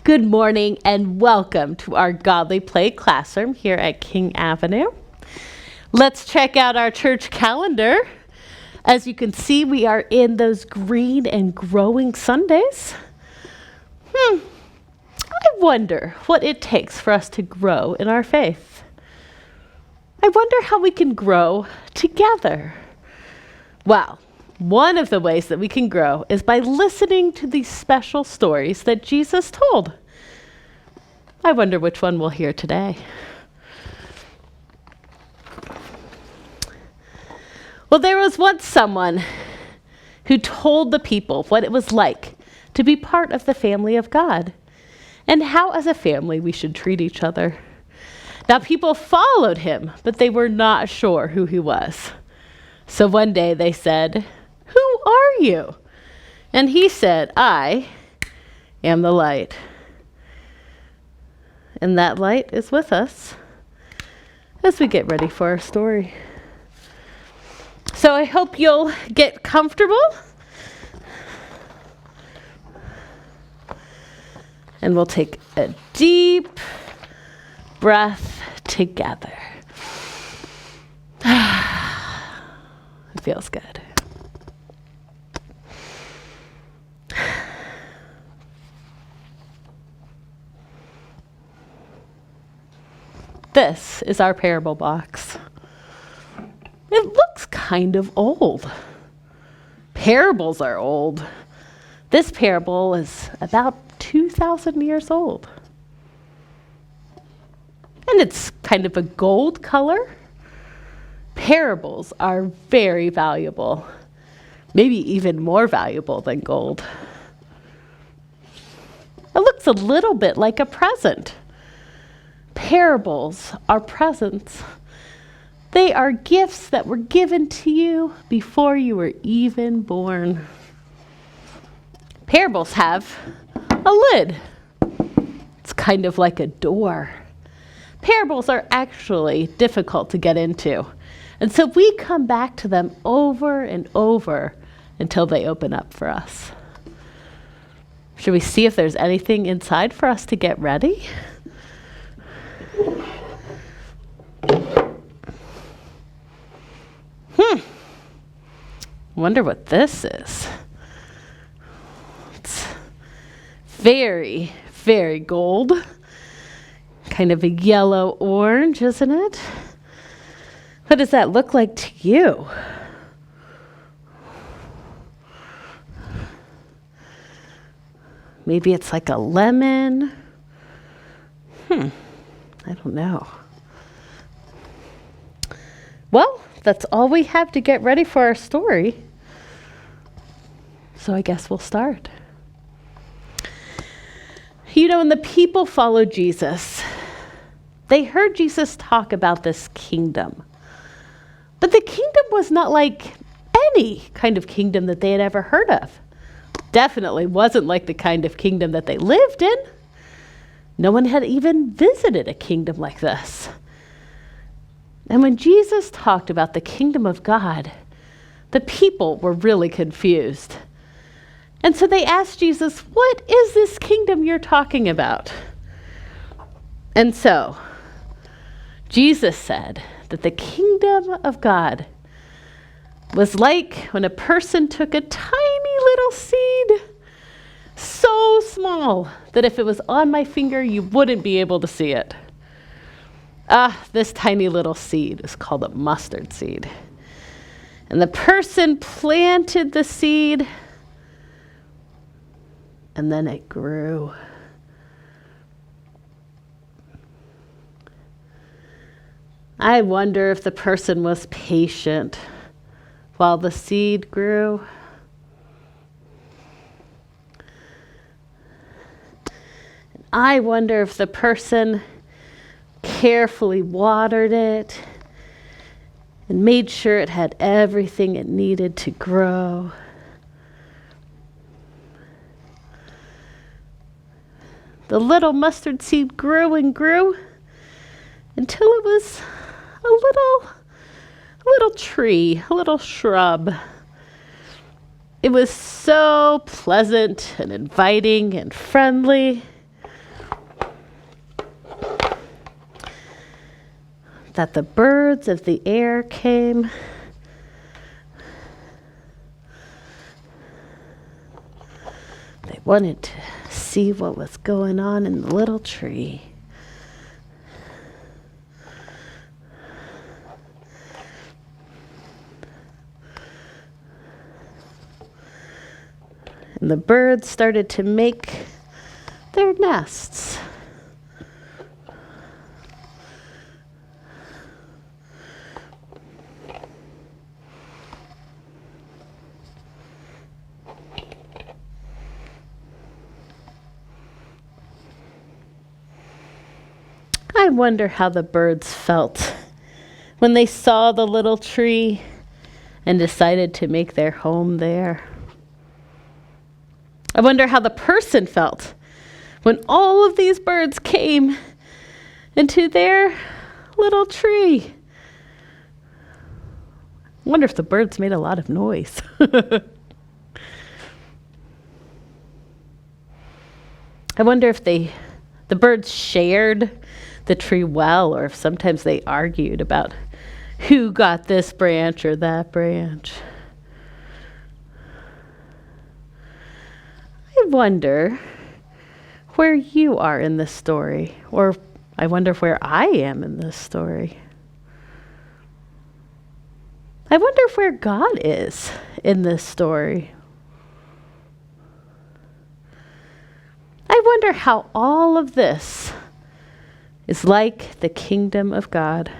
Good morning and welcome to our Godly Play classroom here at King Avenue. Let's check out our church calendar. As you can see, we are in those green and growing Sundays. I wonder what it takes for us to grow in our faith. I wonder how we can grow together. Well, one of the ways that we can grow is by listening to these special stories that Jesus told. I wonder which one we'll hear today. Well, there was once someone who told the people what it was like to be part of the family of God and how as a family we should treat each other. Now, people followed him, but they were not sure who he was. So one day they said, "Who are you?" And he said, "I am the light." And that light is with us as we get ready for our story. So I hope you'll get comfortable. And we'll take a deep breath together. It feels good. This is our parable box. It looks kind of old. Parables are old. This parable is about 2,000 years old. And it's kind of a gold color. Parables are very valuable, maybe even more valuable than gold. It looks a little bit like a present. Parables are presents. They are gifts that were given to you before you were even born. Parables have a lid. It's kind of like a door. Parables are actually difficult to get into. And so we come back to them over and over until they open up for us. Should we see if there's anything inside for us to get ready? Wonder what this is. It's very, very gold. Kind of a yellow orange, isn't it? What does that look like to you? Maybe it's like a lemon. I don't know. Well, that's all we have to get ready for our story. So I guess we'll start. You know, when the people followed Jesus, they heard Jesus talk about this kingdom. But the kingdom was not like any kind of kingdom that they had ever heard of. Definitely wasn't like the kind of kingdom that they lived in. No one had even visited a kingdom like this. And when Jesus talked about the kingdom of God, the people were really confused. And so they asked Jesus, "What is this kingdom you're talking about?" And so Jesus said that the kingdom of God was like when a person took a tiny little seed, so small that if it was on my finger, you wouldn't be able to see it. This tiny little seed is called a mustard seed. And the person planted the seed, and then it grew. I wonder if the person was patient while the seed grew. I wonder if the person carefully watered it and made sure it had everything it needed to grow. The little mustard seed grew and grew until it was a little tree, a little shrub. It was so pleasant and inviting and friendly. that the birds of the air came. They wanted to see what was going on in the little tree. And the birds started to make their nests. I wonder how the birds felt when they saw the little tree and decided to make their home there. I wonder how the person felt when all of these birds came into their little tree. I wonder if the birds made a lot of noise. I wonder if the birds shared the tree well, or if sometimes they argued about who got this branch or that branch. I wonder where you are in this story, or I wonder where I am in this story. I wonder where God is in this story. I wonder how all of this is like the kingdom of God.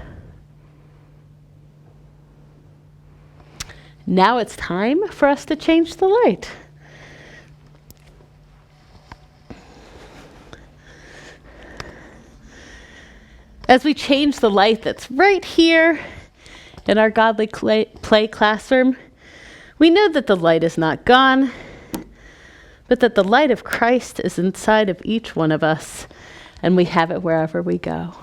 Now it's time for us to change the light. As we change the light that's right here in our Godly Play classroom, we know that the light is not gone, but that the light of Christ is inside of each one of us, and we have it wherever we go.